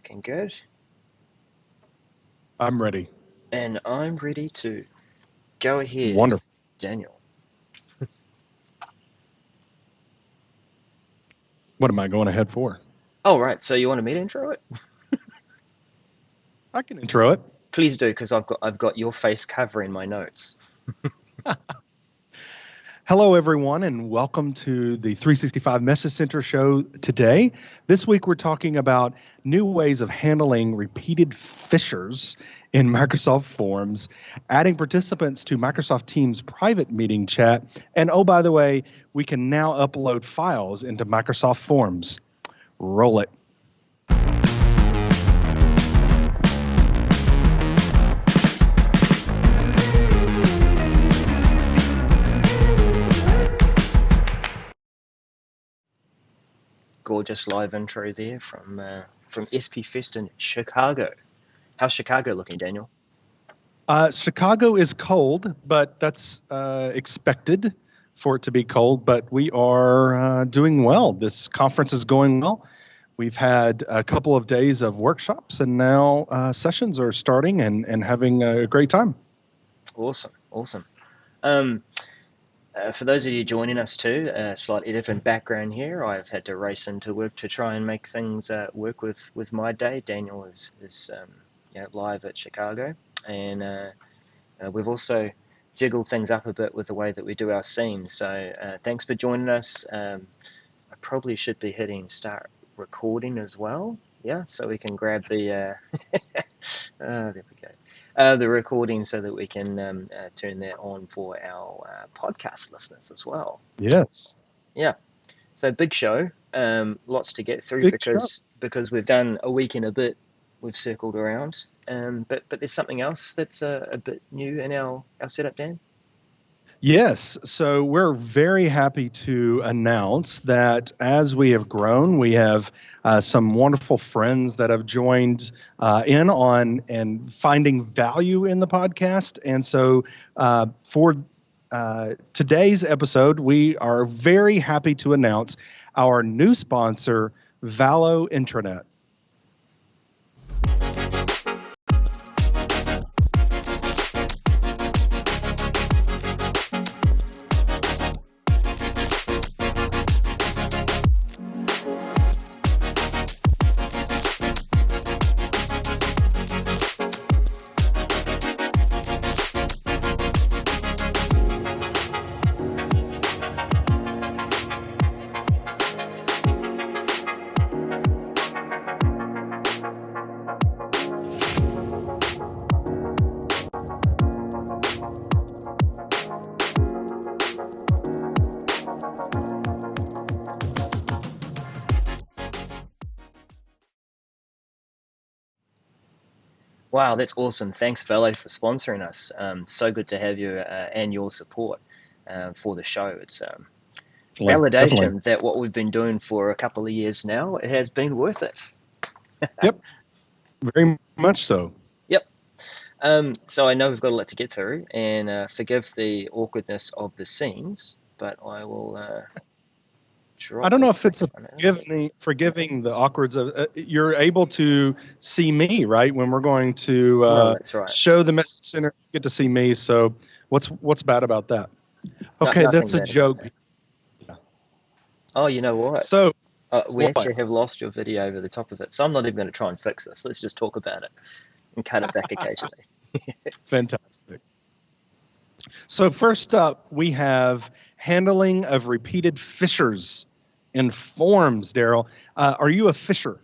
Looking good. I'm ready. And I'm ready too. Go ahead, Wonderful. Daniel. What am I going ahead for? Oh, right. So you wanted me to intro it? I can intro it. Please do, because I've got your face covering my notes. Hello, everyone, and welcome to the 365 Message Center show today. This week, we're talking about new ways of handling repeated phishers in Microsoft Forms, adding participants to Microsoft Teams private meeting chat, and oh, by the way, we can now upload files into Microsoft Forms. Roll it. Gorgeous live intro there from SP Fest in Chicago. How's Chicago looking, Daniel? Chicago is cold, but that's expected for it to be cold, but we are doing well. This conference is going well. We've had a couple of days of workshops, and now sessions are starting and having a great time. Awesome. For those of you joining us too, slightly different background here. I've had to race into work to try and make things work with my day. Daniel is live at Chicago, and we've also jiggled things up a bit with the way that we do our scenes. So thanks for joining us. I probably should be hitting start recording as well. Yeah, so we can grab the there we go. The recording so that we can turn that on for our podcast listeners as well. Yes. Yeah. So big show. Lots to get through Big because we've done a week and a bit. We've circled around. But there's something else that's a bit new in our setup, Dan. Yes. So we're very happy to announce that as we have grown, we have some wonderful friends that have joined in on and finding value in the podcast. And so for today's episode, we are very happy to announce our new sponsor, Valo Intranet. Wow, that's awesome. Thanks, Valo, for sponsoring us. So good to have you and your support for the show. It's validation Definitely. that what we've been doing for a couple of years now, it has been worth it. Yep, very much so. Yep. So I know we've got a lot to get through, and forgive the awkwardness of the scenes, but I will drop I don't know this if it's forgiving the awkwards of you're able to see me, right? When we're going to that's right. show the message center, you get to see me. So what's bad about that? Okay, Nothing that's a bad about joke. that. Oh, you know what? So we what? actually have lost your video over the top of it, so I'm not even going to try and fix this. Let's just talk about it and cut it back occasionally. Fantastic. So first up, we have handling of repeated phishers in Forms. Darrell, are you a fisher?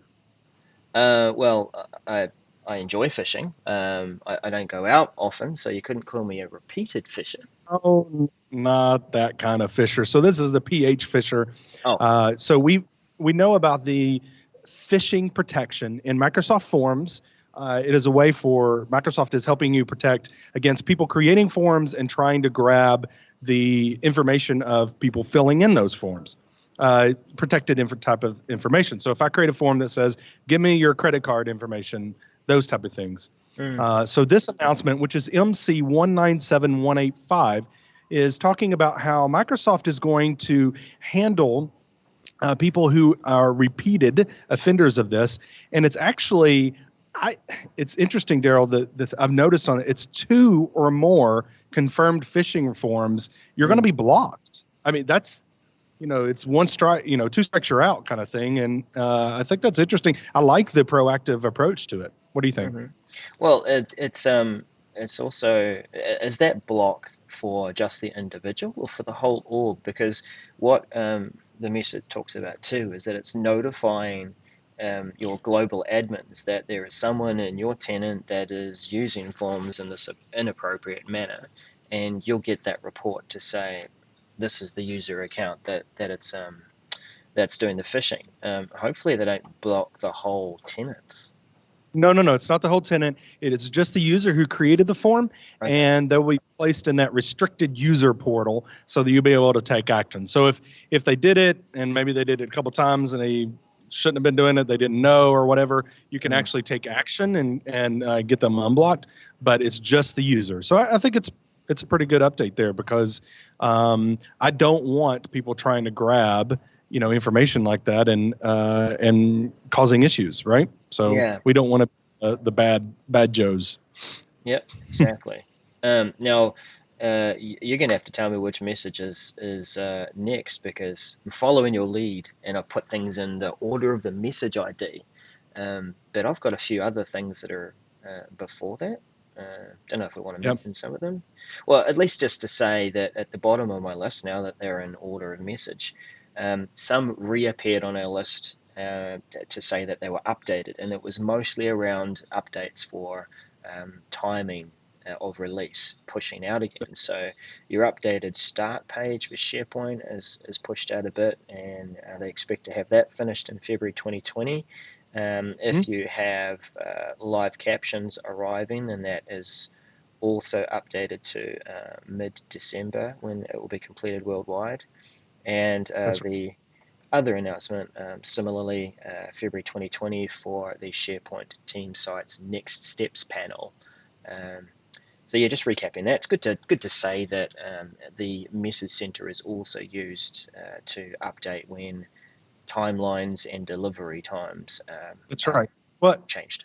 Well, I enjoy fishing. I don't go out often, so you couldn't call me a repeated fisher. Oh, not that kind of fisher. So this is the PH fisher. Oh. So we know about the phishing protection in Microsoft Forms. It is a way for Microsoft is helping you protect against people creating forms and trying to grab the information of people filling in those forms. Protected type of information. So if I create a form that says, give me your credit card information, those type of things. So this announcement, which is MC 197185, is talking about how Microsoft is going to handle people who are repeated offenders of this. And it's actually, it's interesting, Darrell, that I've noticed on it, it's 2 or more confirmed phishing forms, you're going to be blocked. I mean, that's, it's 1 strike, 2 strikes you're out kind of thing. And I think that's interesting. I like the proactive approach to it. What do you think? Mm-hmm. Well, it's also, is that block for just the individual or for the whole org? Because what the message talks about too is that it's notifying your global admins that there is someone in your tenant that is using forms in this inappropriate manner, and you'll get that report to say this is the user account that it's that's doing the phishing. Hopefully they don't block the whole tenant. No. It's not the whole tenant. It is just the user who created the form, Okay. and they'll be placed in that restricted user portal so that you'll be able to take action. So if they did it, and maybe they did it a couple times and they shouldn't have been doing it, they didn't know or whatever, you can actually take action and get them unblocked. But it's just the user. So I think it's a pretty good update there, because I don't want people trying to grab information like that and causing issues, right? So Yeah. we don't want to the bad Joes. Yep, exactly. Now, you're going to have to tell me which message is next, because I'm following your lead and I've put things in the order of the message ID. But I've got a few other things that are before that. Don't know if we want to mention some of them. Well, at least just to say that at the bottom of my list, now that they're in order of message, some reappeared on our list to say that they were updated, and it was mostly around updates for timing of release pushing out again. So your updated start page for SharePoint is pushed out a bit, and they expect to have that finished in February 2020. If you have live captions arriving, then that is also updated to mid-December, when it will be completed worldwide. And the other announcement, similarly, February 2020 for the SharePoint team site's next steps panel. So yeah, just recapping that, it's good to say that the message center is also used to update when timelines and delivery times That's right. Well, changed.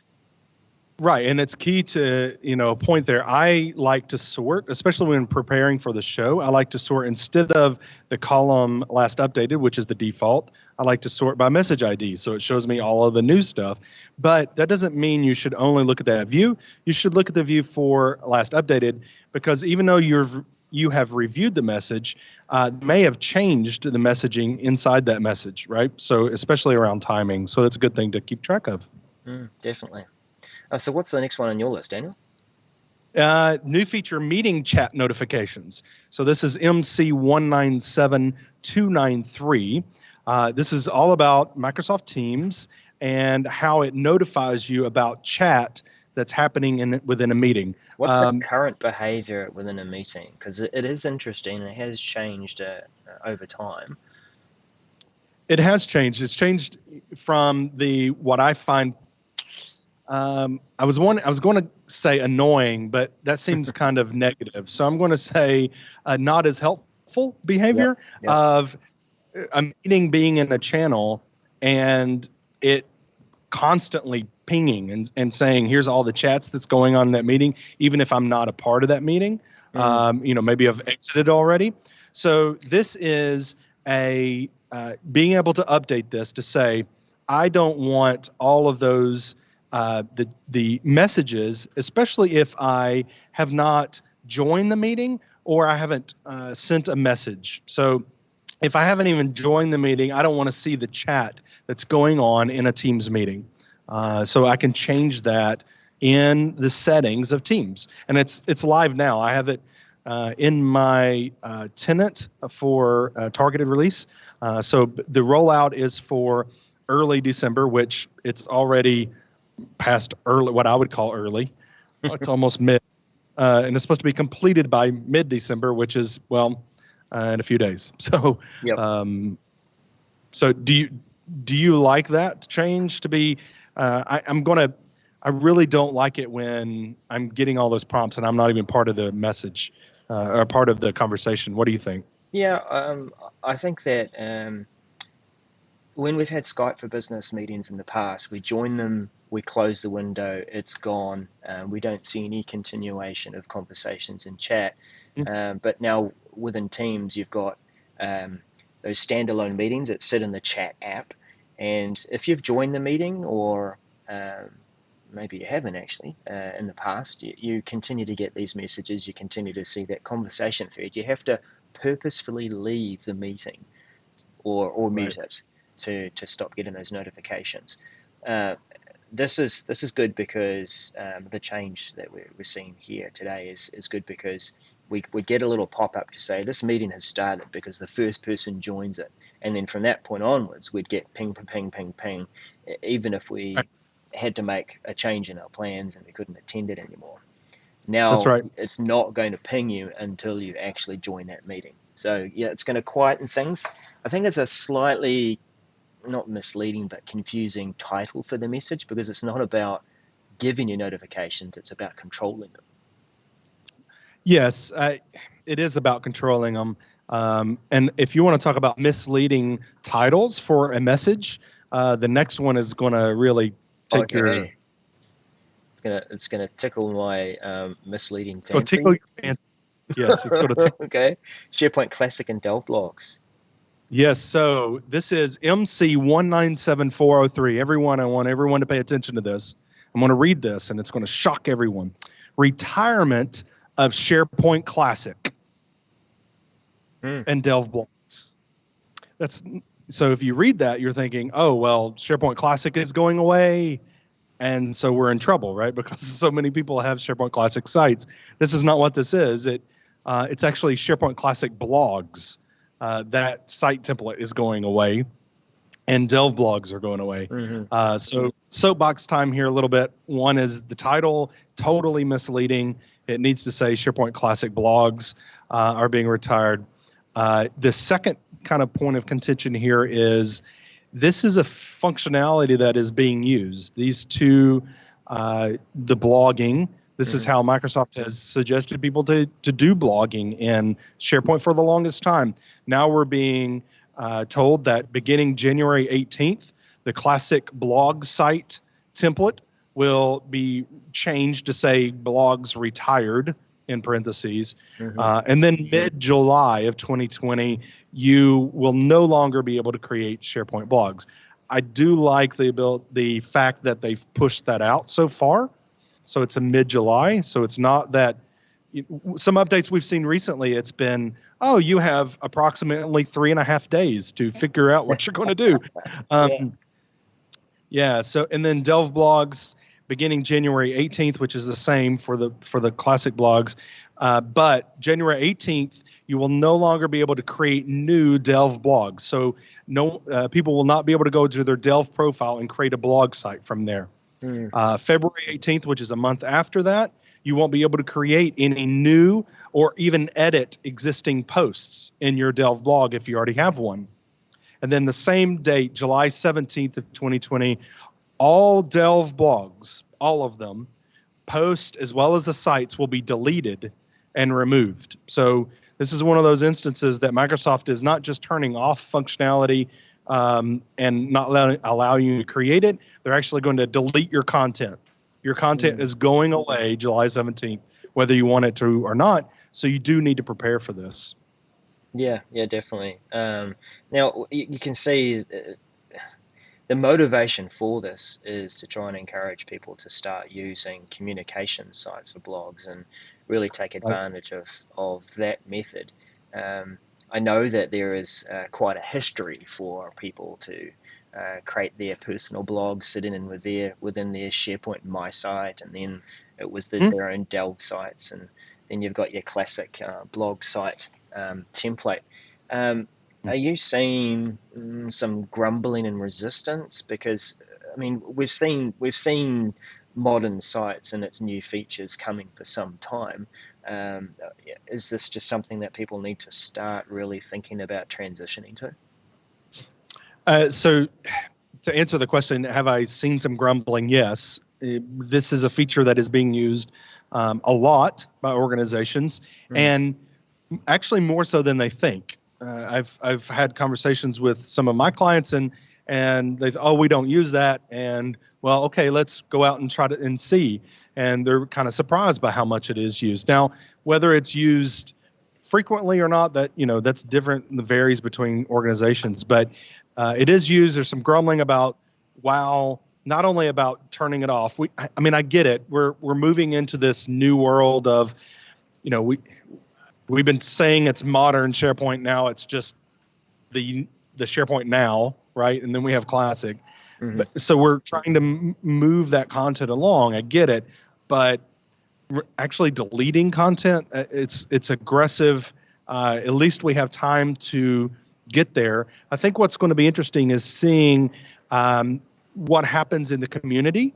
Right, and it's key to, a point there. I like to sort, especially when preparing for the show. I like to sort instead of the column last updated, which is the default. I like to sort by message ID, so it shows me all of the new stuff. But that doesn't mean you should only look at that view. You should look at the view for last updated, because even though you have reviewed the message, may have changed the messaging inside that message, right? So especially around timing. So that's a good thing to keep track of. Definitely. So what's the next one on your list, Daniel? New feature, meeting chat notifications. So this is MC 197293. This is all about Microsoft Teams and how it notifies you about chat that's happening within a meeting. What's the current behavior within a meeting? Because it is interesting. It has changed over time. It has changed. It's changed from what I find. I was going to say annoying, but that seems kind of negative. So I'm going to say not as helpful behavior of a meeting being in a channel and it constantly pinging and saying, here's all the chats that's going on in that meeting, even if I'm not a part of that meeting. Maybe I've exited already. So this is being able to update this to say, I don't want all of those the messages, especially if I have not joined the meeting or I haven't sent a message. So if I haven't even joined the meeting, I don't want to see the chat that's going on in a Teams meeting. So I can change that in the settings of Teams, and it's live now. I have it in my tenant for targeted release. So the rollout is for early December, which it's already past early, what I would call early. It's almost mid, and it's supposed to be completed by mid-December, which is in a few days. So, so do you like that change to be? I really don't like it when I'm getting all those prompts and I'm not even part of the message or part of the conversation. What do you think? Yeah, I think that when we've had Skype for Business meetings in the past, we join them, we close the window, it's gone. We don't see any continuation of conversations in chat. But now within Teams, you've got those standalone meetings that sit in the chat app. And if you've joined the meeting, or maybe you haven't actually in the past, you continue to get these messages, you continue to see that conversation thread. You have to purposefully leave the meeting or mute it to stop getting those notifications. This is good because the change that we're seeing here today is good because we get a little pop-up to say this meeting has started because the first person joins it, and then from that point onwards we'd get ping, ping, ping, ping, even if we had to make a change in our plans and we couldn't attend it anymore. That's Now right. it's not going to ping you until you actually join that meeting. So yeah, it's going to quieten things. I think it's a slightly, not misleading, but confusing title for the message, because it's not about giving you notifications, it's about controlling them. Yes, it is about controlling them. And if you want to talk about misleading titles for a message, the next one is going to really take your... It's gonna tickle my misleading fancy. Go tickle your fancy. Yes, it's going to tickle. Okay. SharePoint Classic and Delve blogs. Yes, so this is MC197403. Everyone, I want everyone to pay attention to this. I'm going to read this, and it's going to shock everyone. Retirement of SharePoint Classic and Delve blogs. So if you read that, you're thinking, oh, well, SharePoint Classic is going away, and so we're in trouble, right? Because so many people have SharePoint Classic sites. This is not what this is. It's actually SharePoint Classic blogs. That site template is going away, and Delve blogs are going away. So soapbox time here a little bit. One is the title, totally misleading. It needs to say SharePoint Classic blogs are being retired. The second kind of point of contention here is this is a functionality that is being used. These two, the blogging, this is how Microsoft has suggested people to do blogging in SharePoint for the longest time. Now we're being told that beginning January 18th, the classic blog site template will be changed to say blogs retired in parentheses. And then mid-July of 2020, you will no longer be able to create SharePoint blogs. I do like the fact that they've pushed that out so far. So it's a mid-July. So it's not that some updates we've seen recently, it's been, oh, you have approximately 3.5 days to figure out what you're going to do. So, and then Delve blogs beginning January 18th, which is the same for the classic blogs. But January 18th, you will no longer be able to create new Delve blogs. So people will not be able to go to their Delve profile and create a blog site from there. February 18th, which is a month after that, you won't be able to create any new or even edit existing posts in your Delve blog if you already have one. And then the same date, July 17th of 2020, all Delve blogs, all of them, post as well as the sites will be deleted and removed. So this is one of those instances that Microsoft is not just turning off functionality and not allowing you to create it. They're actually going to delete your content. Your content is going away July 17th, whether you want it to or not. So you do need to prepare for this. Yeah, definitely. Now, you can see the motivation for this is to try and encourage people to start using communication sites for blogs and really take advantage of that method. I know that there is quite a history for people to create their personal blog sitting in within their SharePoint My Site, and then it was their own Delve sites, and then you've got your classic blog site template. Are you seeing some grumbling and resistance? Because I mean, we've seen modern sites and its new features coming for some time. Is this just something that people need to start really thinking about transitioning to? So to answer the question, have I seen some grumbling? Yes. This is a feature that is being used a lot by organizations, and actually more so than they think. I've had conversations with some of my clients, and and we don't use that, and well, okay, let's go out and try to and see, and they're kind of surprised by how much it is used. Now, whether it's used frequently or not, that's different and varies between organizations, but it is used. There's some grumbling about, wow, not only about turning it off. I mean, I get it. We're moving into this new world of, we've been saying it's modern SharePoint. Now it's just the SharePoint now, right? And then we have classic. Mm-hmm. But so we're trying to move that content along. I get it, but actually deleting content, it's aggressive. At least we have time to get there. I think what's going to be interesting is seeing what happens in the community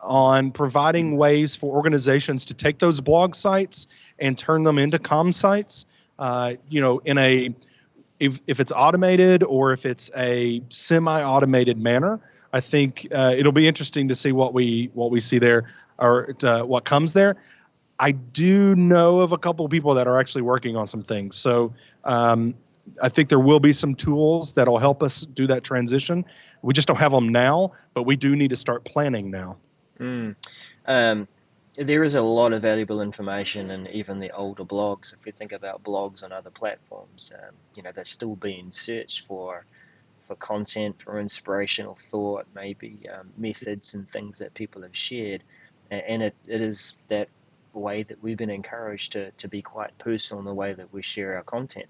on providing ways for organizations to take those blog sites and turn them into comm sites. If it's automated or if it's a semi-automated manner. I think it'll be interesting to see what we see there, or what comes there. I do know of a couple of people that are actually working on some things. So I think there will be some tools that'll help us do that transition. We just don't have them now, but we do need to start planning now. There is a lot of valuable information in even the older blogs. If you think about blogs on other platforms, they're still being searched for content, for inspirational thought, maybe methods and things that people have shared. And it is that way that we've been encouraged to be quite personal in the way that we share our content.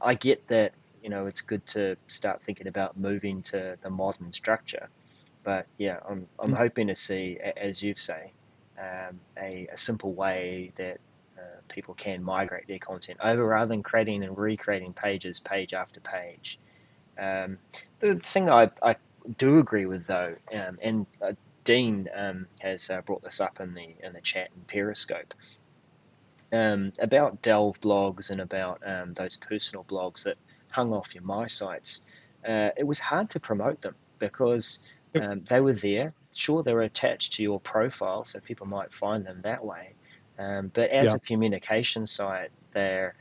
I get that, it's good to start thinking about moving to the modern structure. But yeah, I'm hoping to see, as you say, a simple way that people can migrate their content over rather than creating and recreating pages, page after page. The thing I do agree with though, and Dean has brought this up in the chat in Periscope, about Delve blogs and about those personal blogs that hung off your My Sites. It was hard to promote them because they were there. Sure, they were attached to your profile, so people might find them that way. But as a communication site, they're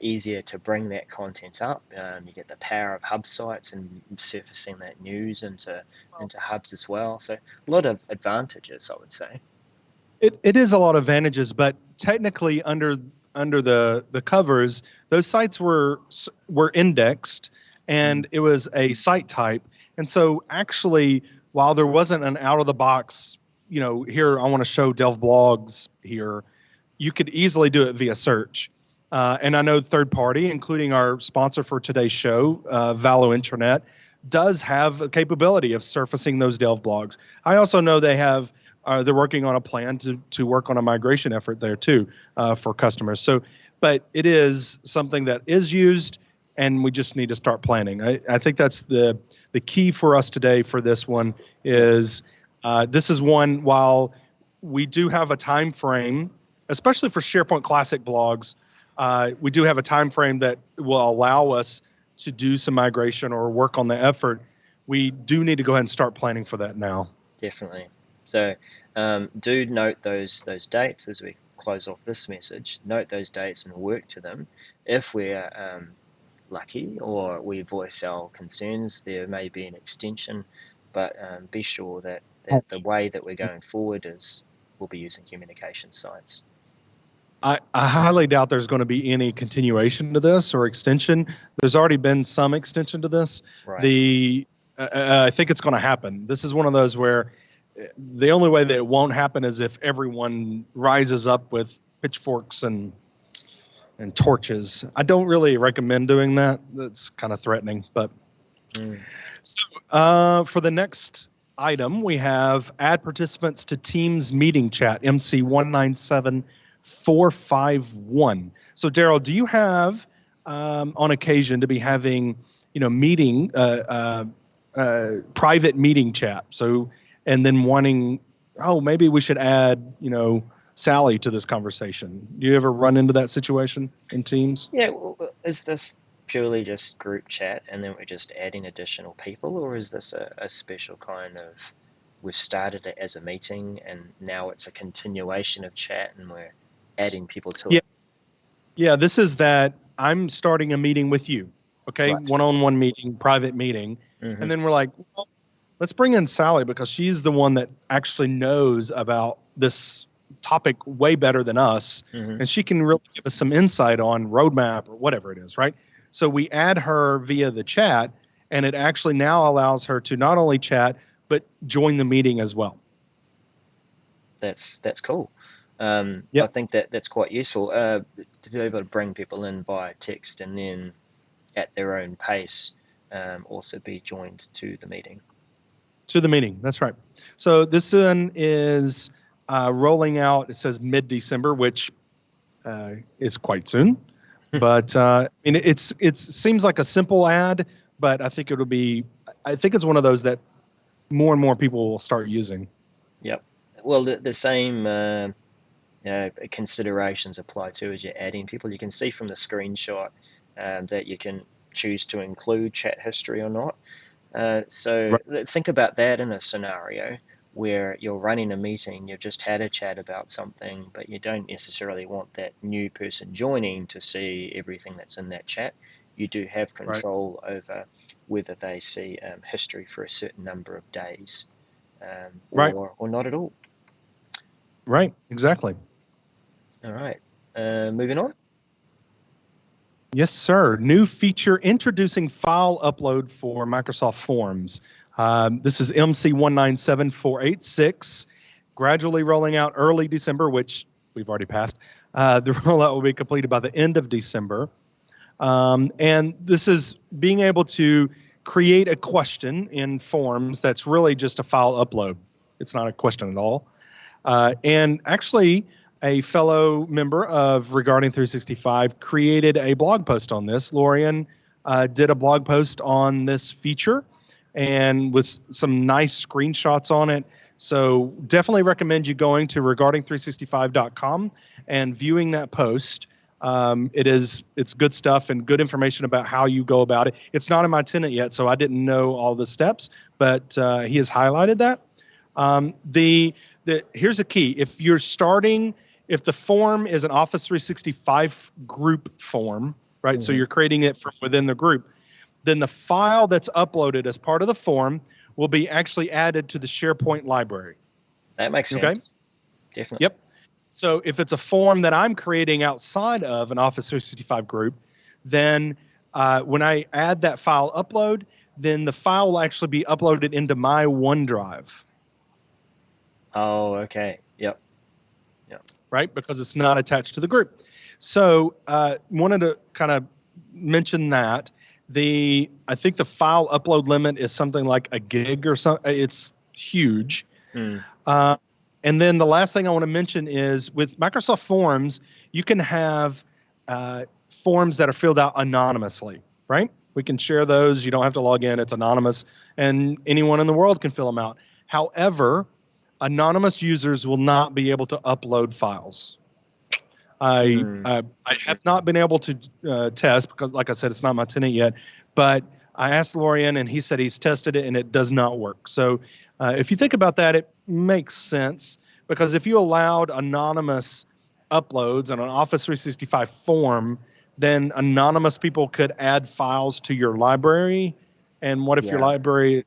easier to bring that content up. You get the power of hub sites and surfacing that news into hubs as well. So a lot of advantages, I would say. It is a lot of advantages, but technically under the covers, those sites were indexed, and it was a site type. And so actually, while there wasn't an out of the box, here I want to show Delve blogs here, you could easily do it via search. And I know third party, including our sponsor for today's show, Valo Intranet, does have a capability of surfacing those Delve blogs. I also know they're working on a plan to work on a migration effort there too, for customers. So, but it is something that is used, and we just need to start planning. I think that's the key for us today for this one is this is one, while we do have a time frame, especially for SharePoint Classic blogs, we do have a time frame that will allow us to do some migration or work on the effort. We do need to go ahead and start planning for that now. Definitely. So do note those dates as we close off this message. Note those dates and work to them. If we're lucky or we voice our concerns, there may be an extension, but be sure that the way that we're going forward is we'll be using communication sites. I highly doubt there's going to be any continuation to this or extension. There's already been some extension to this. Right. I think it's going to happen. This is one of those where the only way that it won't happen is if everyone rises up with pitchforks and torches. I don't really recommend doing that. That's kind of threatening. But so for the next item, we have add participants to Teams meeting chat, MC 197451. So Darrell, do you have on occasion to be having meeting private meeting chat? So and then wanting, maybe we should add Sally to this conversation. Do you ever run into that situation in Teams? Yeah, well, is this purely just group chat and then we're just adding additional people, or is this a special kind of, we've started it as a meeting and now it's a continuation of chat and we're adding people to it? Yeah, this is that I'm starting a meeting with you, okay? Right. One-on-one meeting, private meeting, And Hmm. then we're like, well, let's bring in Sally because she's the one that actually knows about this topic way better than us. Hmm. And she can really give us some insight on roadmap or whatever it is, right? So we add her via the chat, and it actually now allows her to not only chat, but join the meeting as well. That's cool. I Yep. think that's quite useful to be able to bring people in via text and then at their own pace also be joined to the meeting. To the meeting. That's right. So this one is rolling out. It says mid-December, which is quite soon. But it seems like a simple ad, but I think it'll be. I think it's one of those that more and more people will start using. Yep. Well, the same considerations apply too as you're adding people. You can see from the screenshot that you can choose to include chat history or not. So Right. think about that in a scenario where you're running a meeting, you've just had a chat about something, but you don't necessarily want that new person joining to see everything that's in that chat. You do have Right. control over whether they see history for a certain number of days Right. or not at all. Right. Exactly. All right, moving on. Yes, sir. New feature introducing file upload for Microsoft Forms. This is MC197486, gradually rolling out early December, which we've already passed. The rollout will be completed by the end of December. And this is being able to create a question in Forms that's really just a file upload. It's not a question at all. And actually, a fellow member of Regarding 365 created a blog post on this. Lorian did a blog post on this feature and with some nice screenshots on it. So definitely recommend you going to regarding365.com and viewing that post. It's good stuff and good information about how you go about it. It's not in my tenant yet, so I didn't know all the steps, but he has highlighted that. Here's the key: if the form is an Office 365 group form, right? So Hmm. you're creating it from within the group, then the file that's uploaded as part of the form will be actually added to the SharePoint library. That makes Okay. sense, definitely. Yep. So if it's a form that I'm creating outside of an Office 365 group, then when I add that file upload, then the file will actually be uploaded into my OneDrive. Oh, okay. Yep. Yep. Right? Because it's not attached to the group. So wanted to kind of mention that I think the file upload limit is something like a gig or something. It's huge. Mm. Uh, and then the last thing I want to mention is with Microsoft Forms, you can have forms that are filled out anonymously, right? We can share those. You don't have to log in. It's anonymous, and anyone in the world can fill them out. However, anonymous users will not be able to upload files. Mm. I have not been able to test because, like I said, it's not my tenant yet. But I asked Lorian, and he said he's tested it, and it does not work. So if you think about that, it makes sense because if you allowed anonymous uploads on an Office 365 form, then anonymous people could add files to your library. And what if your Yeah. library,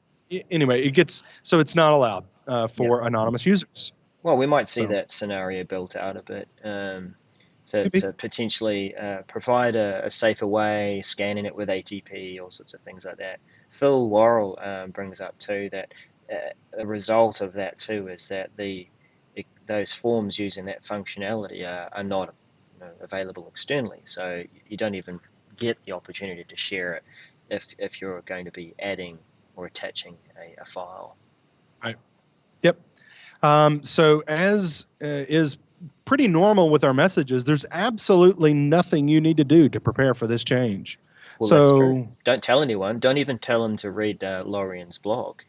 anyway, it's not allowed Yeah. for anonymous users. Well, we might see So that scenario built out a bit maybe. to potentially provide a safer way, scanning it with ATP, all sorts of things like that. Phil Worrell brings up too that a result of that too is that those forms using that functionality are not available externally, so you don't even get the opportunity to share it if you're going to be adding or attaching a file. Right. Yep. So as is pretty normal with our messages, there's absolutely nothing you need to do to prepare for this change. Well, that's true. So, Don't tell anyone. Don't even tell them to read Lorian's blog.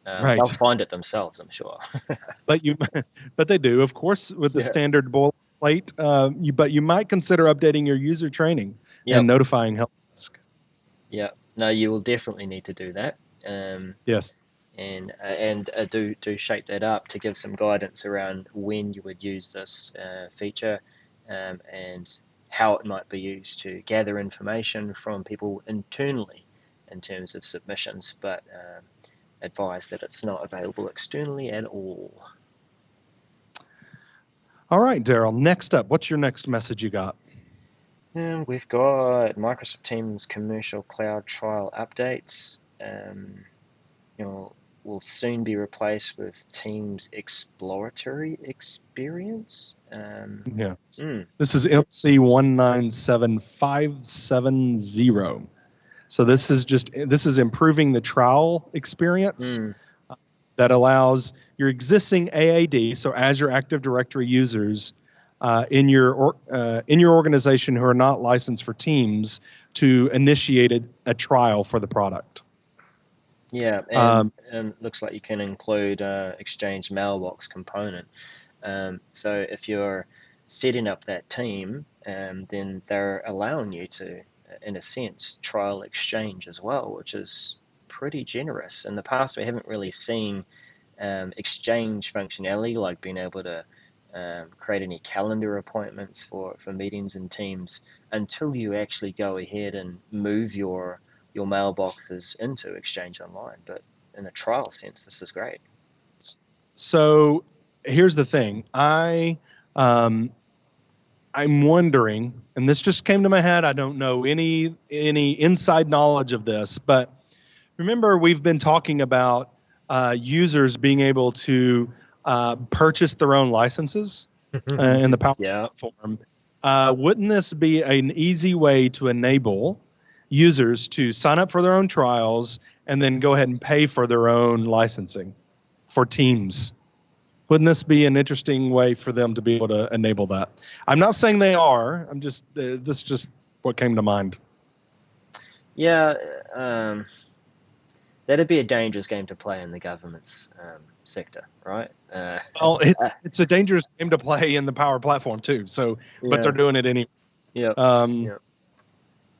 They'll right. find it themselves, I'm sure. But but they do, of course, with the Yeah. standard boilerplate. But you might consider updating your user training and Yep. notifying help desk. Yeah. No, you will definitely need to do that. Um, Yes. and do shape that up to give some guidance around when you would use this feature and how it might be used to gather information from people internally in terms of submissions, but advise that it's not available externally at all. All right, Darrell, next up, what's your next message you got? And we've got Microsoft Teams commercial cloud trial updates. Will soon be replaced with Teams exploratory experience. Yeah. This is MC 197570. So this is improving the trial experience that allows your existing AAD, so Azure Active Directory users in your organization who are not licensed for Teams, to initiate a trial for the product. Yeah, and looks like you can include Exchange Mailbox component. So if you're setting up that team, then they're allowing you to, in a sense, trial Exchange as well, which is pretty generous. In the past, we haven't really seen Exchange functionality, like being able to create any calendar appointments for meetings and Teams, until you actually go ahead and move your mailboxes into Exchange Online. But in a trial sense, this is great. So here's the thing. I'm wondering, and this just came to my head, I don't know any inside knowledge of this, but remember we've been talking about users being able to purchase their own licenses in the Power Platform. Wouldn't this be an easy way to enable users to sign up for their own trials and then go ahead and pay for their own licensing for Teams? Wouldn't this be an interesting way for them to be able to enable that? I'm not saying they are. I'm just this is just what came to mind. Yeah, that'd be a dangerous game to play in the government's sector, right? Well, it's a dangerous game to play in the Power Platform too. So, but they're doing it anyway. Yeah.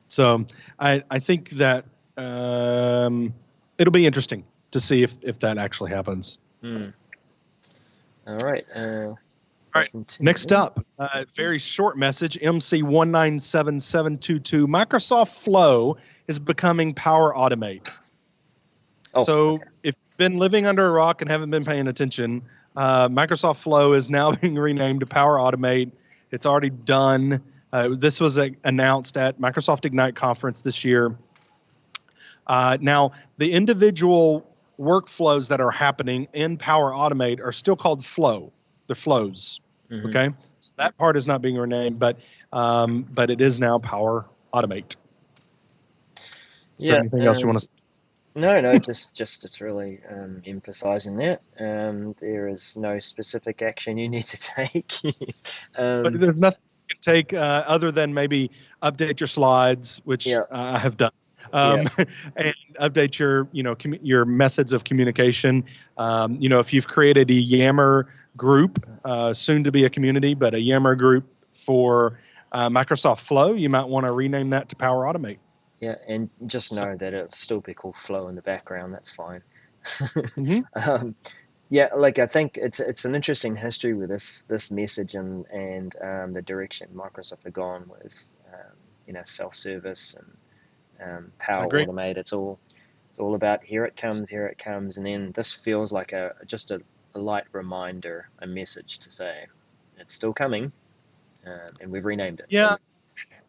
So I think that it'll be interesting to see if that actually happens. All right. All right. Next up, very short message. MC 197722. Microsoft Flow is becoming Power Automate. So if you've been living under a rock and haven't been paying attention, Microsoft Flow is now being renamed to Power Automate. It's already done. This was announced at Microsoft Ignite conference this year. Now, the individual workflows that are happening in Power Automate are still called Flow. They're flows. Okay, so that part is not being renamed, but it is now Power Automate. Is there anything else you want to say? No, just it's really emphasizing that there is no specific action you need to take. But there's nothing you can take other than maybe update your slides, which I have done, and update your your methods of communication. If you've created a Yammer group, soon to be a community, but a Yammer group for Microsoft Flow, you might want to rename that to Power Automate. Yeah, and just know that it'll still be called Flow in the background. That's fine. Yeah, like I think it's an interesting history with this message and the direction Microsoft have gone with self-service and Power Automate. It's all about here it comes, and then this feels like just a light reminder, a message to say it's still coming, and we've renamed it. Yeah.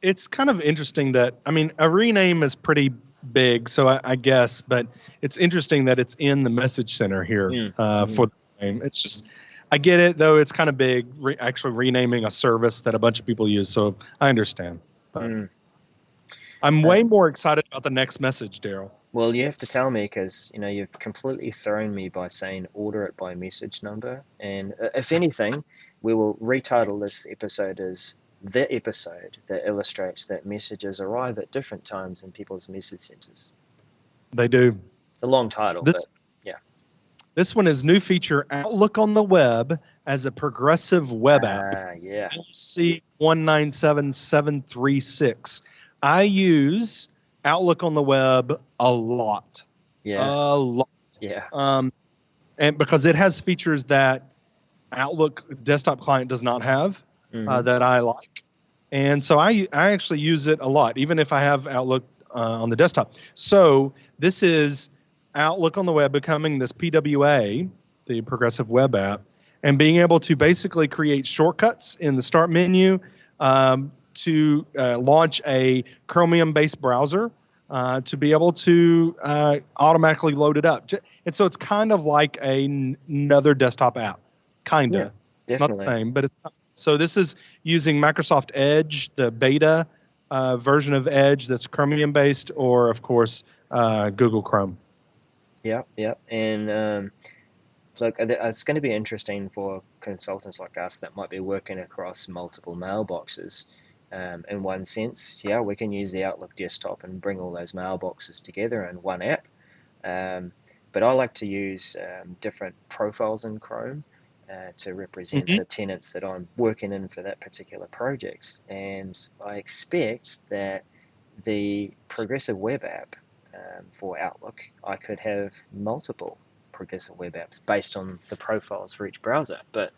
It's kind of interesting that, a rename is pretty big, so I guess, but it's interesting that it's in the message center here for the name. It's just, I get it, though. It's kind of big, actually renaming a service that a bunch of people use, so I understand. But I'm way more excited about the next message, Darrell. Well, you have to tell me, because you've completely thrown me by saying order it by message number, and if anything, we will retitle this episode as the episode that illustrates that messages arrive at different times in people's message centers. They do. It's a long title, but yeah. This one is new feature, Outlook on the web as a progressive web app. Yeah. MC 197736. I use Outlook on the web a lot. Yeah. A lot. Yeah. And because it has features that Outlook desktop client does not have. That I like, and so I actually use it a lot. Even if I have Outlook on the desktop. So this is Outlook on the web becoming this PWA, the Progressive Web App, and being able to basically create shortcuts in the start menu to launch a Chromium-based browser to be able to automatically load it up. And so it's kind of like another desktop app, kind of. Yeah, It's not the definitely. same, but it's not. So this is using Microsoft Edge, the beta version of Edge that's Chromium-based, or, of course, Google Chrome. Yeah. And look, it's going to be interesting for consultants like us that might be working across multiple mailboxes. In one sense, yeah, we can use the Outlook desktop and bring all those mailboxes together in one app. But I like to use different profiles in Chrome to represent Mm-hmm. the tenants that I'm working in for that particular project. And I expect that the Progressive Web App for Outlook, I could have multiple Progressive Web Apps based on the profiles for each browser. But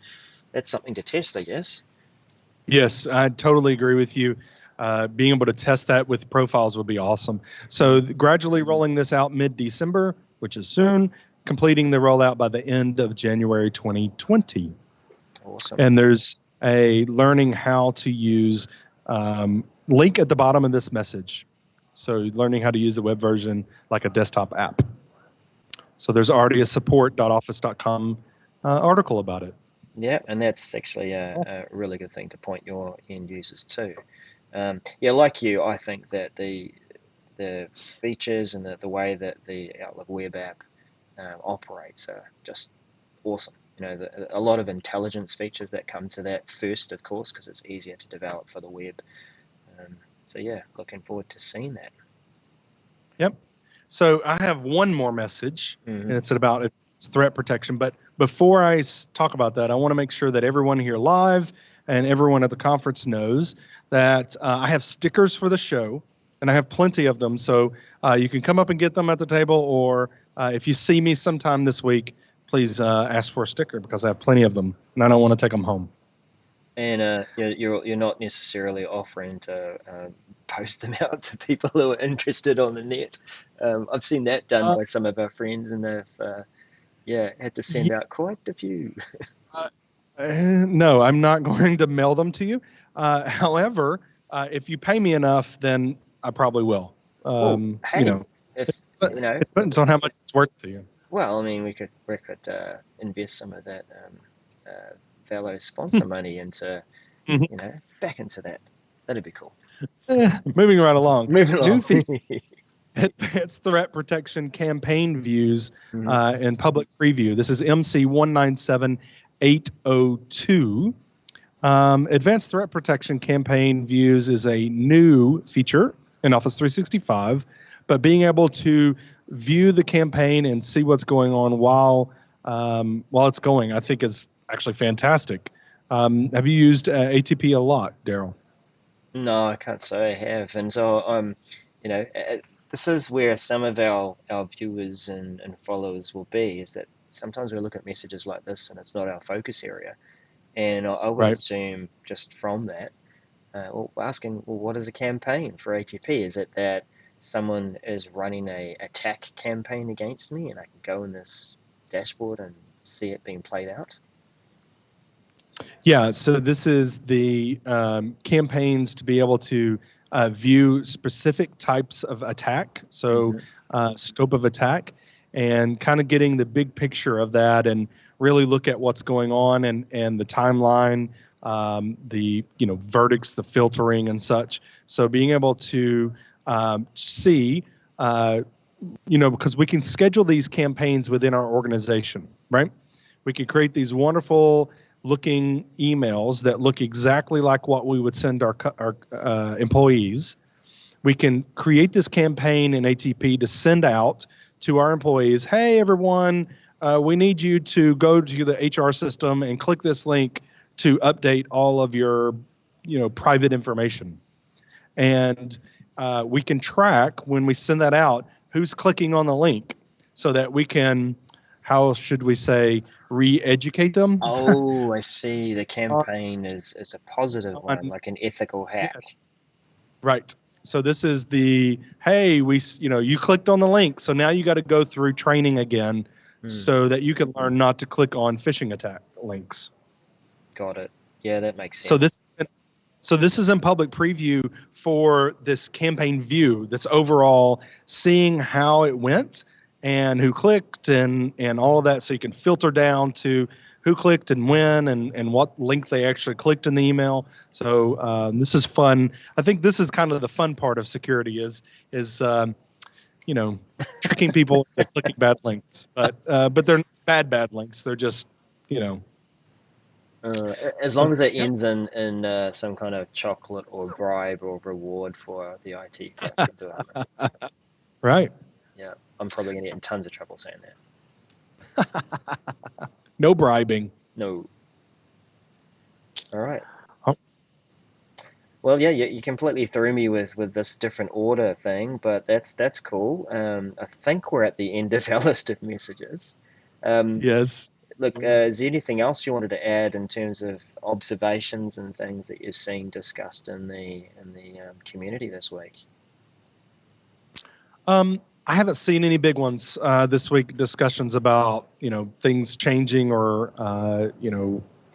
that's something to test, I guess. Yes, I totally agree with you. Being able to test that with profiles would be awesome. So Mm, gradually rolling this out mid-December, which is soon, completing the rollout by the end of January 2020. awesome. And there's a learning how to use link at the bottom of this message. So learning how to use the web version like a desktop app. So there's already a support.office.com article about it. Yeah, and that's actually a really good thing to point your end users to. Yeah, like you, I think that the features and the way that the Outlook web app operates are just awesome. A lot of intelligence features that come to that first, of course, because it's easier to develop for the web. So yeah, looking forward to seeing that. Yep. So I have one more message, and Hmm. it's about it's threat protection. But before I talk about that, I want to make sure that everyone here live and everyone at the conference knows that I have stickers for the show, and I have plenty of them. So you can come up and get them at the table, or if you see me sometime this week, please ask for a sticker because I have plenty of them, and I don't want to take them home. And you're not necessarily offering to post them out to people who are interested on the net. I've seen that done Uh, by some of our friends, and they've yeah had to send yeah, out quite a few. uh, no, I'm not going to mail them to you. However, if you pay me enough, then I probably will. Well, You hey, know, if but it depends on how much it's worth to you. well, I mean, we could invest some of that fellow sponsor money into Mhm. back into that. That'd be cool. Moving right along. Moving New along. feature advanced threat protection campaign views Mhm. in public preview. This is MC 197802. Advanced threat protection campaign views is a new feature in Office 365, but being able to view the campaign and see what's going on while it's going, I think is actually fantastic. Have you used ATP a lot, Daryl? No, I can't say I have. And so this is where some of our viewers and followers will be, is that sometimes we look at messages like this and it's not our focus area. And I would Right. assume just from that, well, asking, well, what is a campaign for ATP? Is it that someone is running a attack campaign against me and I can go in this dashboard and see it being played out? Yeah, so this is the campaigns to be able to view specific types of attack, so Hmm. scope of attack, and kind of getting the big picture of that and really look at what's going on and the timeline, the verdicts, the filtering and such. So being able to see, because we can schedule these campaigns within our organization, right? We could create these wonderful looking emails that look exactly like what we would send our employees. We can create this campaign in ATP to send out to our employees, hey, everyone, we need you to go to the HR system and click this link to update all of your private information. And we can track when we send that out who's clicking on the link so that we can, how should we say, re-educate them. Oh, I see. The on, campaign is a positive one, on like an ethical hack. Yes, right. So this is the, hey, you clicked on the link, so now you got to go through training again so that you can learn not to click on phishing attack links. Got it. Yeah, that makes So sense. this is in public preview for this campaign view, this overall seeing how it went and who clicked and all of that, so you can filter down to who clicked and when and what link they actually clicked in the email. So this is fun. I think this is kind of the fun part of security is tricking people into clicking bad links, but they're not bad links. They're just As long as it ends in some kind of chocolate or bribe or reward for the IT department. Right. Yeah, I'm probably going to get in tons of trouble saying that. No bribing. No. All right. Oh. Well, yeah, you completely threw me with this different order thing, but that's cool. I think we're at the end of our list of messages. Yes. Look, is there anything else you wanted to add in terms of observations and things that you've seen discussed in the community this week? I haven't seen any big ones this week. Discussions about things changing or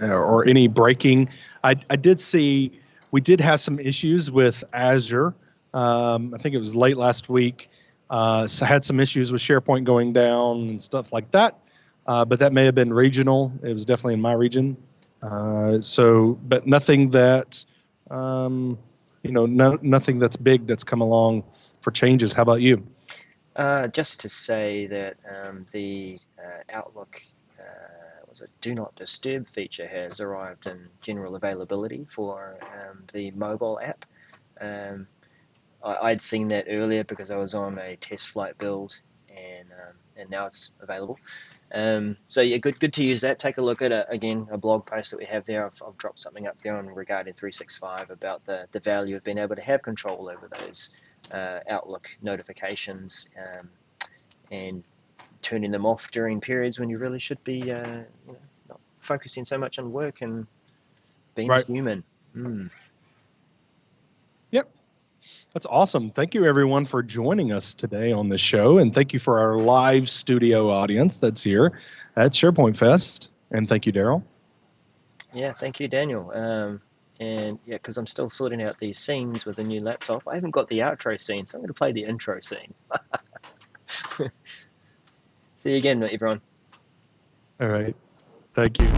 or any breaking. I did see we did have some issues with Azure. I think it was late last week. So had some issues with SharePoint going down and stuff like that. But that may have been regional. It was definitely in my region. But nothing that nothing that's big that's come along for changes. How about you? Just to say that the Outlook was a Do Not Disturb feature has arrived in general availability for the mobile app. I'd seen that earlier because I was on a test flight build, and now it's available. So yeah, good to use that. Take a look at a blog post that we have there. I've dropped something up there on regarding 365 about the value of being able to have control over those Outlook notifications and turning them off during periods when you really should be not focusing so much on work and being Right. human. Yep. That's awesome. Thank you, everyone, for joining us today on the show. And thank you for our live studio audience that's here at SharePoint Fest. And thank you, Darrell. Yeah, thank you, Daniel. And yeah, because I'm still sorting out these scenes with a new laptop. I haven't got the outro scene, so I'm going to play the intro scene. See you again, everyone. All right. Thank you.